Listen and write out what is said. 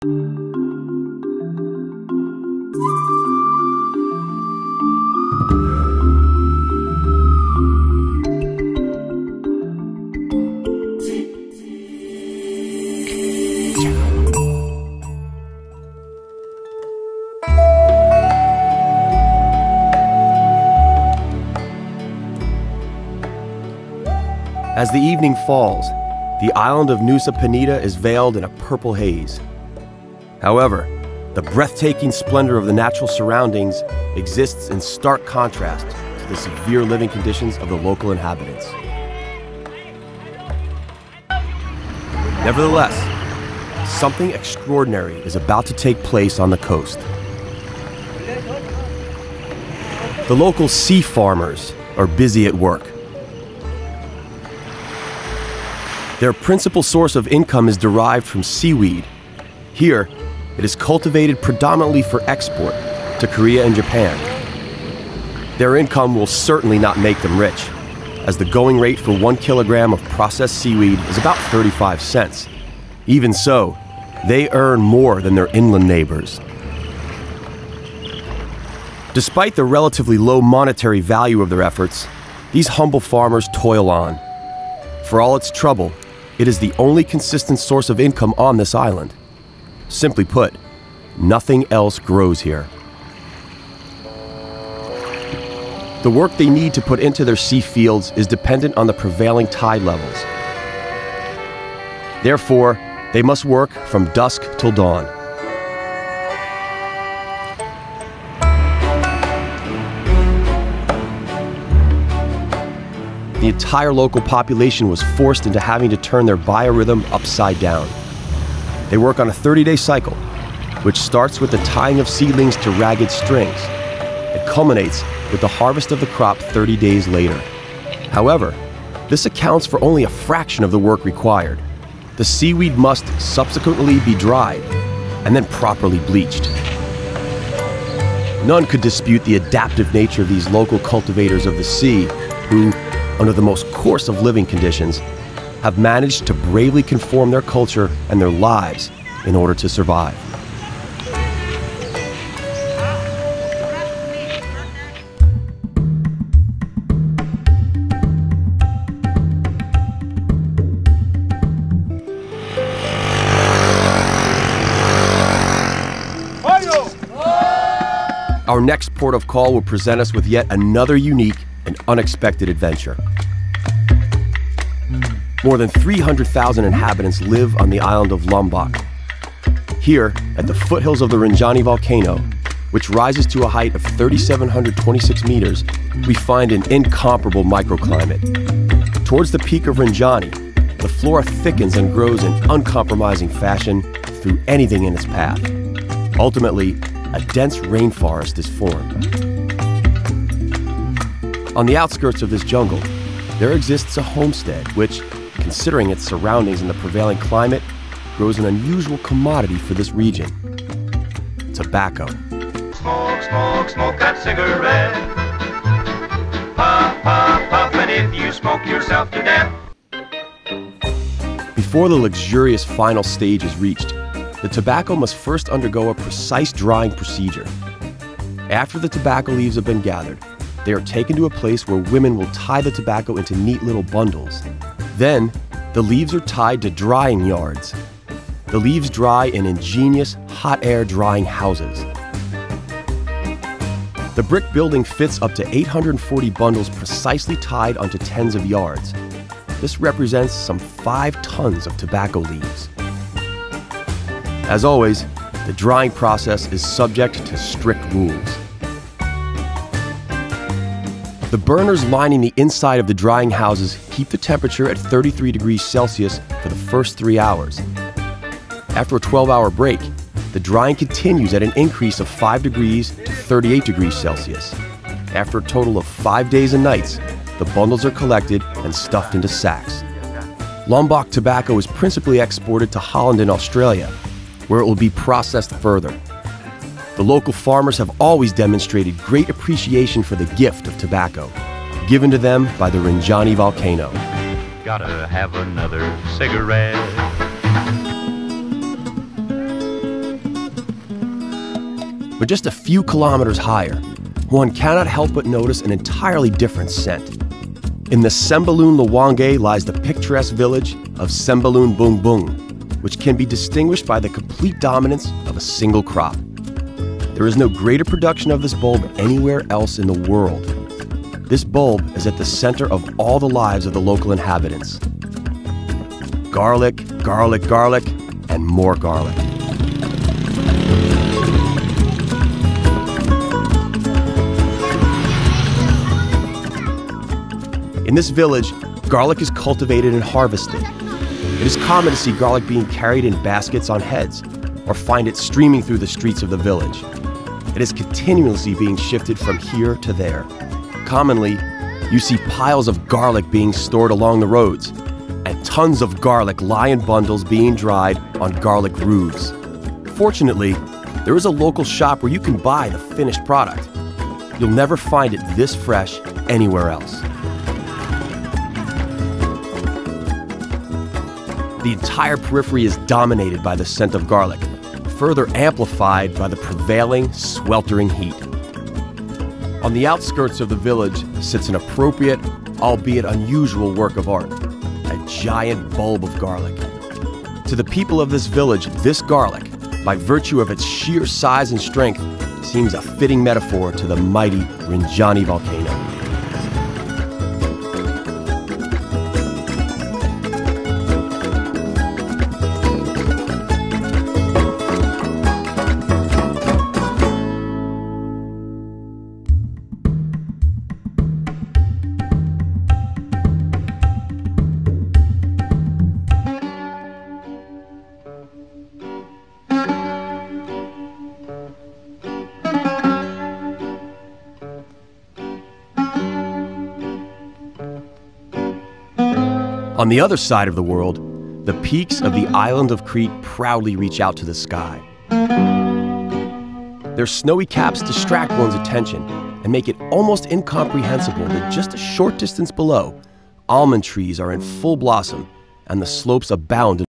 As the evening falls, the island of Nusa Penida is veiled in a purple haze. However, the breathtaking splendor of the natural surroundings exists in stark contrast to the severe living conditions of the local inhabitants. Nevertheless, something extraordinary is about to take place on the coast. The local sea farmers are busy at work. Their principal source of income is derived from seaweed. Here, it is cultivated predominantly for export to Korea and Japan. Their income will certainly not make them rich, as the going rate for 1 kilogram of processed seaweed is about 35 cents. Even so, they earn more than their inland neighbors. Despite the relatively low monetary value of their efforts, these humble farmers toil on. For all its trouble, it is the only consistent source of income on this island. Simply put, nothing else grows here. The work they need to put into their sea fields is dependent on the prevailing tide levels. Therefore, they must work from dusk till dawn. The entire local population was forced into having to turn their biorhythm upside down. They work on a 30-day cycle, which starts with the tying of seedlings to ragged strings. It culminates with the harvest of the crop 30 days later. However, this accounts for only a fraction of the work required. The seaweed must subsequently be dried and then properly bleached. None could dispute the adaptive nature of these local cultivators of the sea, who, under the most coarse of living conditions, have managed to bravely conform their culture and their lives in order to survive. Our next port of call will present us with yet another unique and unexpected adventure. More than 300,000 inhabitants live on the island of Lombok. Here, at the foothills of the Rinjani volcano, which rises to a height of 3,726 meters, we find an incomparable microclimate. Towards the peak of Rinjani, the flora thickens and grows in uncompromising fashion through anything in its path. Ultimately, a dense rainforest is formed. On the outskirts of this jungle, there exists a homestead which, considering its surroundings and the prevailing climate, grows an unusual commodity for this region: tobacco. Smoke, smoke, smoke that cigarette. Puff, puff, puff, and if you smoke yourself to death. Before the luxurious final stage is reached, the tobacco must first undergo a precise drying procedure. After the tobacco leaves have been gathered, they are taken to a place where women will tie the tobacco into neat little bundles. Then, the leaves are tied to drying yards. The leaves dry in ingenious hot air drying houses. The brick building fits up to 840 bundles precisely tied onto tens of yards. This represents some 5 tons of tobacco leaves. As always, the drying process is subject to strict rules. The burners lining the inside of the drying houses keep the temperature at 33 degrees Celsius for the first 3 hours. After a 12-hour break, the drying continues at an increase of 5 degrees to 38 degrees Celsius. After a total of 5 days and nights, the bundles are collected and stuffed into sacks. Lombok tobacco is principally exported to Holland and Australia, where it will be processed further. The local farmers have always demonstrated great appreciation for the gift of tobacco, given to them by the Rinjani volcano. Gotta have another cigarette. But just a few kilometers higher, one cannot help but notice an entirely different scent. In the Sembalun Lawangay lies the picturesque village of Sembalun Bung Bung, which can be distinguished by the complete dominance of a single crop. There is no greater production of this bulb anywhere else in the world. This bulb is at the center of all the lives of the local inhabitants. Garlic, garlic, garlic, and more garlic. In this village, garlic is cultivated and harvested. It is common to see garlic being carried in baskets on heads, or find it streaming through the streets of the village. It is continuously being shifted from here to there. Commonly, you see piles of garlic being stored along the roads, and tons of garlic lie in bundles being dried on garlic roofs. Fortunately, there is a local shop where you can buy the finished product. You'll never find it this fresh anywhere else. The entire periphery is dominated by the scent of garlic, further amplified by the prevailing sweltering heat. On the outskirts of the village sits an appropriate, albeit unusual work of art, a giant bulb of garlic. To the people of this village, this garlic, by virtue of its sheer size and strength, seems a fitting metaphor to the mighty Rinjani volcano. On the other side of the world, the peaks of the island of Crete proudly reach out to the sky. Their snowy caps distract one's attention and make it almost incomprehensible that just a short distance below, almond trees are in full blossom and the slopes abound in